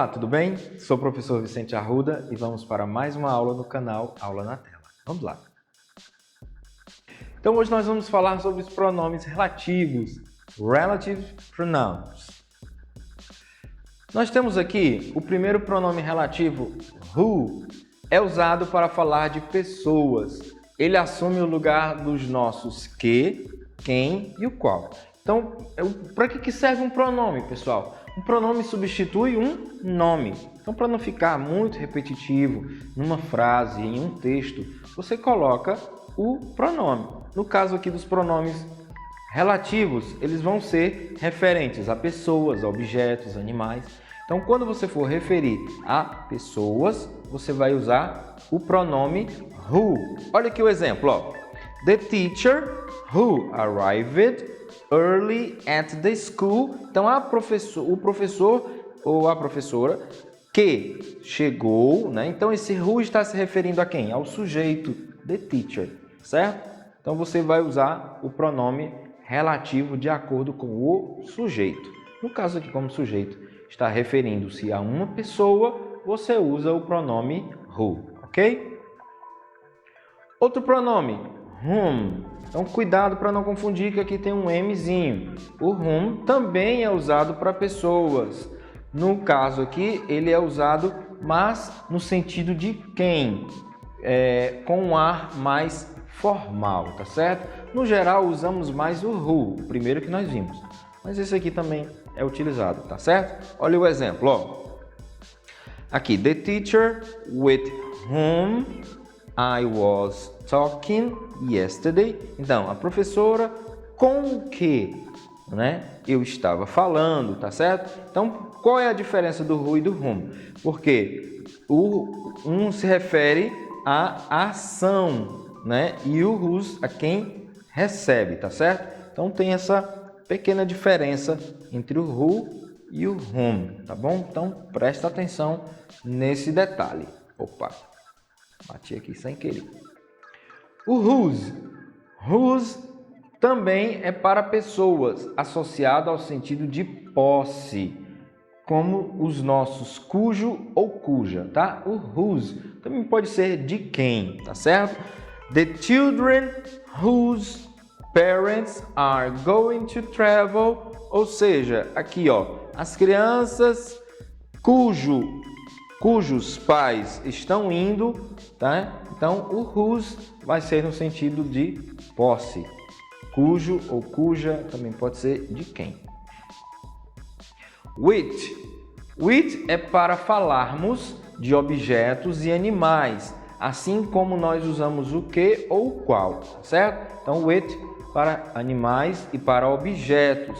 Olá, tudo bem? Sou o professor Vicente Arruda e vamos para mais uma aula no canal Aula na Tela. Vamos lá! Então hoje nós vamos falar sobre os pronomes relativos, Relative Pronouns. Nós temos aqui o primeiro pronome relativo, who, é usado para falar de pessoas. Ele assume o lugar dos nossos que, quem e o qual. Então, para que serve um pronome, pessoal? Um pronome substitui um nome. Então, para não ficar muito repetitivo numa frase, em um texto, você coloca o pronome. No caso aqui dos pronomes relativos, eles vão ser referentes a pessoas, a objetos, animais. Então, quando você for referir a pessoas, você vai usar o pronome who. Olha aqui o exemplo, ó. The teacher who arrived early at the school. Então, o professor ou a professora que chegou, né? Então, esse who está se referindo a quem? Ao sujeito, the teacher, certo? Então, você vai usar o pronome relativo de acordo com o sujeito. No caso aqui, como sujeito está referindo-se a uma pessoa, você usa o pronome who, ok? Outro pronome, whom. Então, cuidado para não confundir que aqui tem um Mzinho. O whom também é usado para pessoas. No caso aqui, ele é usado, mas no sentido de quem, com um ar mais formal, tá certo? No geral, usamos mais o who, o primeiro que nós vimos. Mas esse aqui também é utilizado, tá certo? Olha o exemplo, ó. Aqui, the teacher with whom I was talking yesterday. Então, a professora com que, né, eu estava falando, tá certo? Então, qual é a diferença do who e do whom? Porque o um se refere à ação, né? E o whose a quem recebe, tá certo? Então, tem essa pequena diferença entre o who e o whom, tá bom? Então, presta atenção nesse detalhe. Opa, bati aqui sem querer. O whose também é para pessoas, associado ao sentido de posse, como os nossos cujo ou cuja, tá? O whose também pode ser de quem, tá certo? The children whose parents are going to travel, ou seja, aqui ó, as crianças cujos pais estão indo, tá? Então, o whose vai ser no sentido de posse. Cujo ou cuja também pode ser de quem. Which é para falarmos de objetos e animais, assim como nós usamos o que ou o qual, certo? Então, which para animais e para objetos.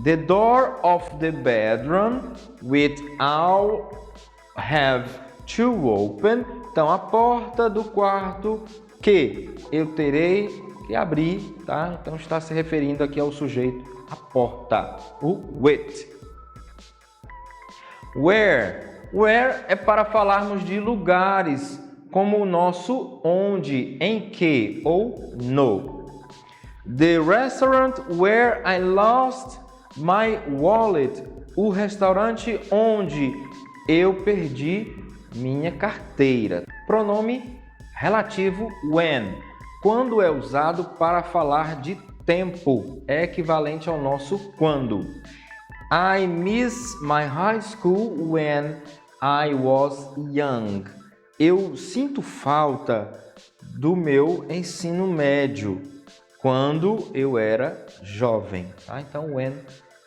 The door of the bedroom, which I'll have to open. Então, a porta do quarto que eu terei que abrir, tá? Então, está se referindo aqui ao sujeito, a porta, o which. Where é para falarmos de lugares, como o nosso onde, em que ou no. The restaurant where I lost my wallet. O restaurante onde eu perdi minha carteira. Pronome relativo when. Quando é usado para falar de tempo, é equivalente ao nosso quando. I miss my high school when I was young. Eu sinto falta do meu ensino médio quando eu era jovem. Tá? Então, when,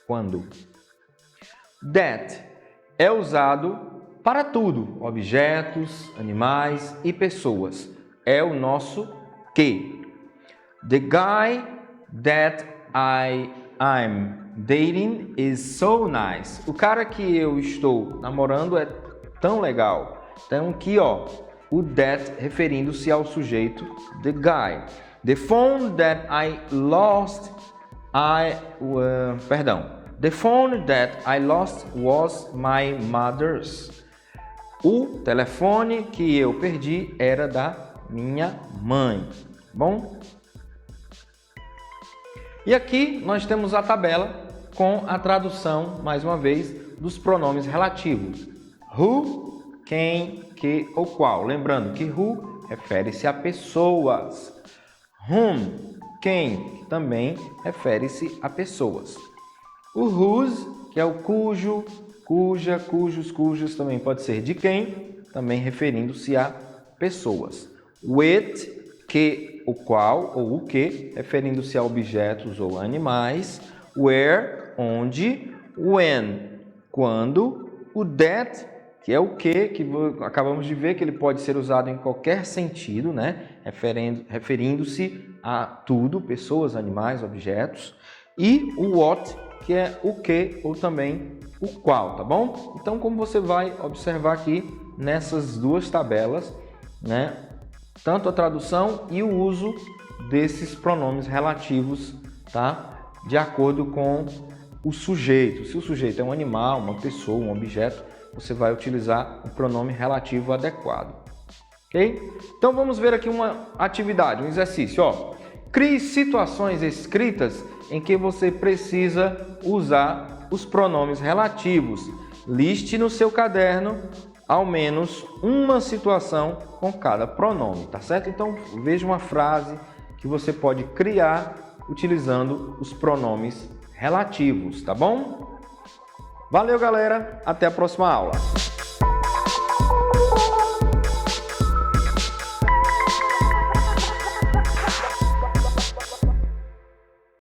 quando. That é usado para tudo, objetos, animais e pessoas. É o nosso que. The guy that I'm dating is so nice. O cara que eu estou namorando é tão legal. Então, aqui, ó, o that referindo-se ao sujeito, the guy. The phone that I lost, The phone that I lost was my mother's. O telefone que eu perdi era da minha mãe. Bom? E aqui nós temos a tabela com a tradução, mais uma vez, dos pronomes relativos. Who, quem, que ou qual. Lembrando que who refere-se a pessoas. Whom, quem, também refere-se a pessoas. O whose, que é o cujo, cuja, cujos, cujos, também pode ser de quem, também referindo-se a pessoas. With, que, o qual ou o que, referindo-se a objetos ou animais. Where, onde. When, quando. O that, que é o que acabamos de ver que ele pode ser usado em qualquer sentido, né? Referindo-se a tudo, pessoas, animais, objetos. E o what, que é o que ou também o qual, tá bom? Então, como você vai observar aqui nessas duas tabelas, né? Tanto a tradução e o uso desses pronomes relativos, tá? De acordo com o sujeito. Se o sujeito é um animal, uma pessoa, um objeto, você vai utilizar o pronome relativo adequado. Ok? Então vamos ver aqui uma atividade, um exercício. Ó. Crie situações escritas em que você precisa usar os pronomes relativos. Liste no seu caderno ao menos uma situação com cada pronome, tá certo? Então veja uma frase que você pode criar utilizando os pronomes relativos, tá bom? Valeu, galera! Até a próxima aula!